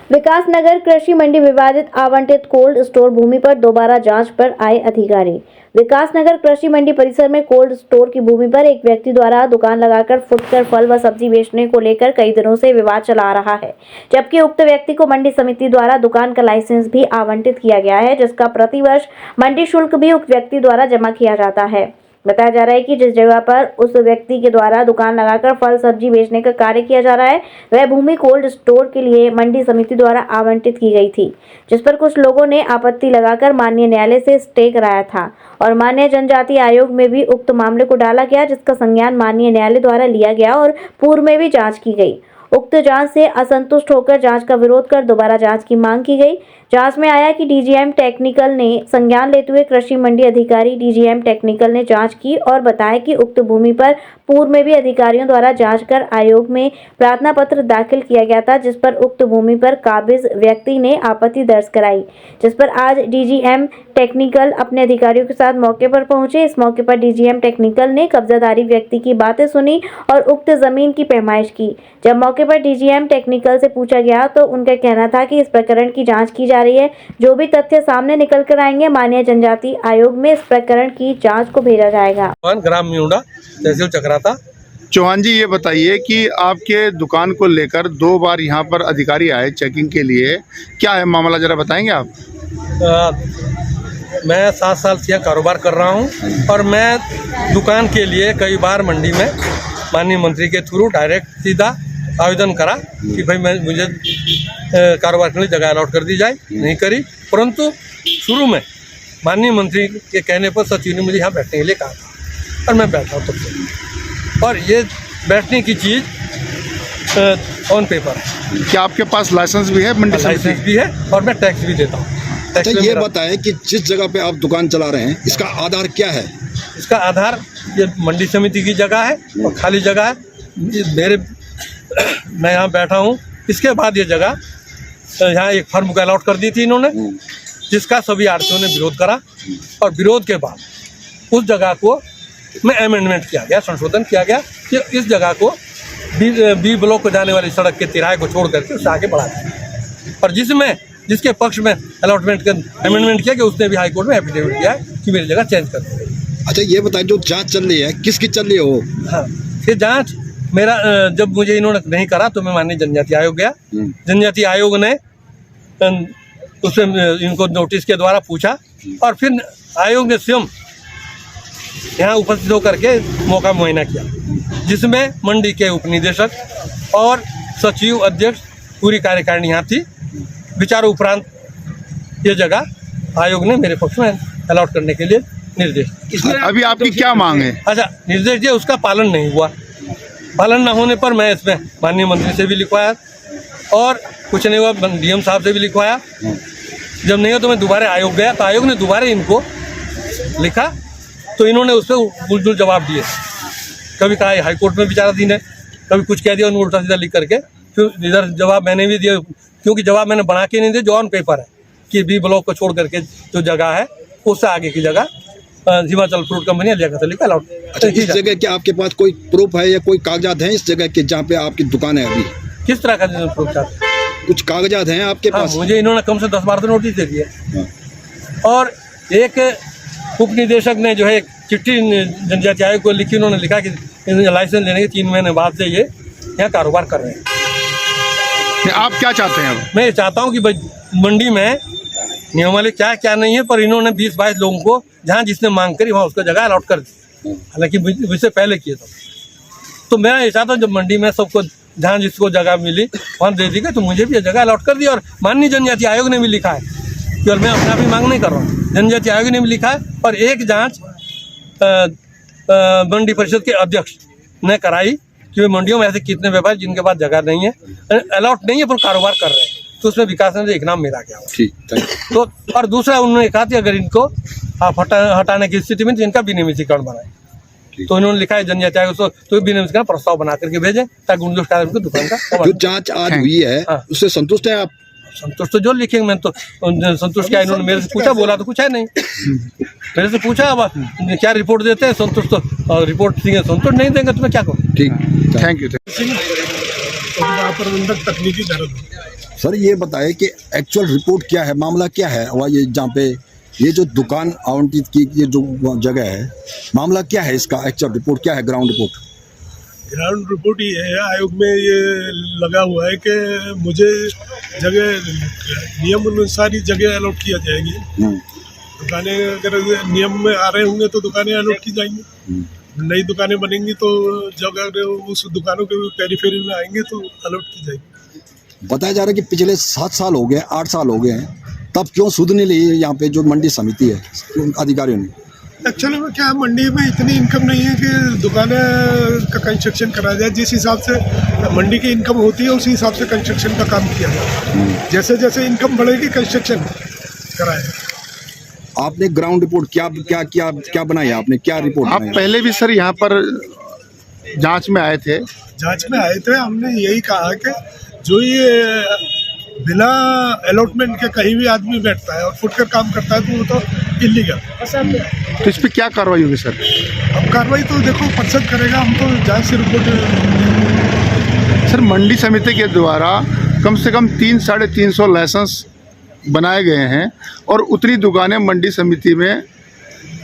विकासनगर कृषि मंडी विवादित आवंटित कोल्ड स्टोर भूमि पर दोबारा जांच पर आए अधिकारी। विकासनगर कृषि मंडी परिसर में कोल्ड स्टोर की भूमि पर एक व्यक्ति द्वारा दुकान लगाकर फुटकर फल व सब्जी बेचने को लेकर कई दिनों से विवाद चला रहा है, जबकि उक्त व्यक्ति को मंडी समिति द्वारा दुकान का लाइसेंस भी आवंटित किया गया है, जिसका प्रतिवर्ष मंडी शुल्क भी उक्त व्यक्ति द्वारा जमा किया जाता है। बताया जा रहा है कि जिस जगह पर उस व्यक्ति के द्वारा दुकान लगाकर फल सब्जी बेचने का कार्य किया जा रहा है, वह भूमि कोल्ड स्टोर के लिए मंडी समिति द्वारा आवंटित की गई थी, जिस पर कुछ लोगों ने आपत्ति लगाकर माननीय न्यायालय से स्टे कराया था और माननीय जनजाति आयोग में भी उक्त मामले को डाला गया, जिसका संज्ञान माननीय न्यायालय द्वारा लिया गया और पूर्व में भी जाँच की गई। उक्त जांच से असंतुष्ट होकर जांच का विरोध कर दोबारा जांच की मांग की गई। जांच में आया कि डीजीएम टेक्निकल ने संज्ञान लेते हुए कृषि मंडी अधिकारी डीजीएम टेक्निकल ने जांच की और बताया कि उक्त भूमि पर पूर्व में भी अधिकारियों द्वारा जांच कर आयोग में प्रार्थना पत्र दाखिल किया गया था, जिस पर उक्त भूमि पर काबिज व्यक्ति ने आपत्ति दर्ज कराई, जिस पर आज डीजीएम टेक्निकल अपने अधिकारियों के साथ मौके पर पहुंचे। इस मौके पर डीजीएम टेक्निकल ने कब्जाधारी व्यक्ति की बातें सुनी और उक्त जमीन की पैमाइश की। जब मौके पर डीजीएम टेक्निकल से पूछा गया तो उनका कहना था कि इस प्रकरण की जांच की जा रही है, जो भी तथ्य सामने निकल कर आएंगे माननीय जनजाति आयोग में इस प्रकरण की जांच को भेजा जाएगा। ग्राम म्यूडा तहसील चक्राता। चौहान जी, ये बताइए कि आपके दुकान को लेकर 2 बार यहाँ पर अधिकारी आए चेकिंग के लिए, क्या है मामला, जरा बताएंगे आप? मैं 7 साल से कारोबार कर रहा हूँ और मैं दुकान के लिए कई बार मंडी में माननीय मंत्री के थ्रू डायरेक्ट सीधा आवेदन करा कि भाई मुझे कारोबार के लिए जगह अलॉट कर दी जाए, नहीं करी। परंतु शुरू में माननीय मंत्री के कहने पर सचिव ने मुझे यहाँ बैठने के लिए कहा था और मैं बैठा तब से, और ये बैठने की चीज़ ऑन पेपर है। क्या आपके पास लाइसेंस भी है? मंडी लाइसेंस भी है और मैं टैक्स भी देता हूँ। अच्छा, ये बताएं कि जिस जगह पे आप दुकान चला रहे हैं, इसका आधार क्या है? इसका आधार ये मंडी समिति की जगह है और खाली जगह है। मैं यहाँ बैठा हूँ। इसके बाद ये जगह यहाँ एक फर्म को अलॉट कर दी थी इन्होंने, जिसका सभी आड़तियों ने विरोध करा और विरोध के बाद उस जगह को में अमेंडमेंट किया गया, संशोधन किया गया कि इस जगह को बी ब्लॉक को जाने वाली सड़क के तिराहे को छोड़ करके उससे आगे बढ़ा दिया, और जिसके पक्ष में अलॉटमेंट का अमेंडमेंट किया कि उसने भी हाईकोर्ट में एफिडेविट दिया है कि मेरी जगह चेंज कर दी। अच्छा, ये बताएं जो जांच चल रही है किसकी चल रही है वो? हाँ, ये जांच मेरा जब मुझे इन्होंने नहीं करा तो मैं माननीय जनजाति आयोग गया। जनजाति आयोग ने उसमें इनको नोटिस के द्वारा पूछा और फिर आयोग ने स्वयं यहाँ उपस्थित होकर के मौका मुआयना किया, जिसमें मंडी के उपनिदेशक और सचिव अध्यक्ष पूरी कार्यकारिणी यहाँ थी। विचारों उपरांत ये जगह आयोग ने मेरे पक्ष में अलॉट करने के लिए निर्देश। अभी आपकी क्या मांग है? अच्छा, निर्देश दिया, उसका पालन नहीं हुआ। पालन न होने पर मैं इसमें माननीय मंत्री से भी लिखवाया और कुछ नहीं हुआ, डीएम साहब से भी लिखवाया। जब नहीं हो तो मैं दोबारा आयोग गया तो आयोग ने दोबारा इनको लिखा तो इन्होंने उस पर उलझुल जवाब दिए। कभी कहा हाईकोर्ट में विचाराधीन है, कभी कुछ कह दिया, उन्होंने उल्टा सीधा लिख करके फिर इधर जवाब मैंने भी दिया, क्योंकि जवाब मैंने बना के नहीं दिया, जो ऑन पेपर है कि बी ब्लॉक को छोड़ करके जो जगह है उससे आगे की जगह हिमाचल फ्रूट कंपनी जगह से लिखा अलॉट। अच्छा, इस जगह के आपके पास कोई प्रूफ है या कोई कागजात हैं इस जगह के जहाँ पे आपकी दुकान है? अभी किस तरह का प्रूफ चाहते हैं? कुछ कागजात हैं आपके पास? मुझे इन्होंने कम से 10 बार तो नोटिस दे दिए और एक उपनिदेशक ने जो है चिट्ठी जनजाति आयोग को लिखी, उन्होंने लिखा कि लाइसेंस लेने के 3 महीने बाद से ये यहाँ कारोबार कर रहे हैं। आप क्या चाहते हैं? अब मैं ये चाहता हूँ कि भाई मंडी में नियमावली क्या नहीं है, पर इन्होंने 20-22 लोगों को जहाँ जिसने मांग करी वहाँ उसको जगह अलॉट कर दी, हालांकि मुझसे पहले किए था। तो मैं ये चाहता हूँ जब मंडी में सबको जहाँ जिसको जगह मिली वहाँ दे दी गई, तो मुझे भी ये जगह अलॉट कर दी। और माननीय जनजाति आयोग ने भी लिखा है कि, और मैं अपने आप ही मांग नहीं कर रहा हूँ, जनजाति आयोग ने भी लिखा है। और एक जाँच मंडी परिषद के अध्यक्ष ने कराई कि मंडियों में ऐसे कितने व्यापारी जिनके पास जगह नहीं है, अलॉट नहीं है, पर कारोबार कर रहे हैं, तो उसमें विकास ने एक नाम मेरा गया। ठीक, तो और दूसरा उन्होंने कहा कि अगर इनको आप हटाने की स्थिति में इनका विनियमितीकरण बनाए, तो इन्होंने लिखा है जनजाति आयोग तो विनियमितीकरण प्रस्ताव बना करके भेजें ताकि उन को दुकान का जो जांच आज हुई है उससे संतुष्ट है आप? संतुष्ट तो जो लिखेंगे, मैं तो संतुष्ट क्या, इन्होंने मेरे से पूछा, बोला तो कुछ है नहीं, मेरे से पूछा अब क्या रिपोर्ट देते हैं, संतुष्ट तो रिपोर्ट संतुष्ट नहीं देंगे तो मैं क्या करूँ? ठीक, थैंक यू। महाप्रबंधक तकनीकी देहरादून। सर ये बताएं कि एक्चुअल रिपोर्ट क्या है, मामला क्या है, और ये जहाँ पे ये जो दुकान आवंटित की ये जो जगह है, मामला क्या है, इसका एक्चुअल रिपोर्ट क्या है, ग्राउंड रिपोर्ट? ग्राउंड रिपोर्ट ये है, आयोग में ये लगा हुआ है कि मुझे जगह नियम अनुसार ही जगह अलॉट किया जाएगी। दुकानें अगर नियम में आ रहे होंगे तो दुकानें अलॉट की जाएंगी, नई दुकानें बनेंगी तो जगह उस दुकानों के पेरीफेरी में आएंगे तो अलॉट की जाएगी। बताया जा रहा है कि पिछले 7 साल हो गए, 8 साल हो गए हैं, तब क्यों सुध नहीं ली यहाँ पे जो मंडी समिति है अधिकारियों ने? एक्चुअली में क्या है, मंडी में इतनी इनकम नहीं है कि दुकानें का कंस्ट्रक्शन कराया जाए। जिस हिसाब से मंडी की इनकम होती है उसी हिसाब से कंस्ट्रक्शन का काम किया जाए। जैसे जैसे इनकम बढ़ेगी कंस्ट्रक्शन कराया जाए। आपने ग्राउंड रिपोर्ट क्या बनाई आपने, क्या रिपोर्ट आप बनाई? पहले भी सर यहाँ पर जांच में आए थे? जांच में आए थे, हमने यही कहा कि जो ये बिना अलॉटमेंट के कहीं भी आदमी बैठता है और फुटकर काम करता है तो वो तो इलीगल। तो इस पर क्या कार्रवाई होगी सर? अब कार्रवाई तो देखो परिषद करेगा, हम तो जांच से रिपोर्ट। सर मंडी समिति के द्वारा कम से कम 300-350 लाइसेंस बनाए गए हैं और उतनी दुकानें मंडी समिति में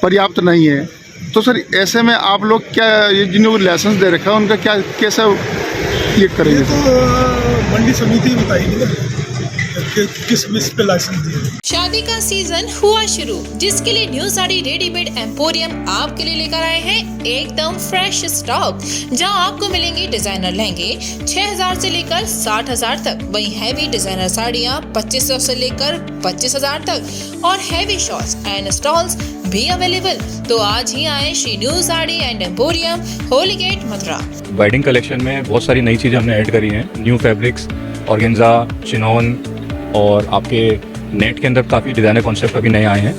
पर्याप्त नहीं है, तो सर ऐसे में आप लोग क्या, ये जिन्होंने लाइसेंस दे रखा है उनका क्या कैसे ये करेंगे? ये तो मंडी समिति बताएगी ना कि किस मिस पे लाइसेंस दिए। शादी का सीजन हुआ शुरू, जिसके लिए न्यू साड़ी रेडीमेड एम्पोरियम आपके लिए लेकर आए हैं एकदम फ्रेश स्टॉक, जहां आपको मिलेंगे डिजाइनर लहंगे 6000 से लेकर 60000 तक, वहीं हैवी डिजाइनर साड़ियां 2500 से लेकर 25000 तक और हैवी शॉर्ट्स एंड स्टॉल्स भी अवेलेबल। तो आज ही आए Shri new sari and emporium, Holi gate, Mathura. Wedding collection में बहुत सारी नई चीज़ें हमने ऐड करी हैं, न्यू फैब्रिक्स, ऑर्गेन्जा, चिनॉन और आपके नेट के अंदर काफ़ी डिज़ाइनर कॉन्सेप्ट अभी नए आए हैं।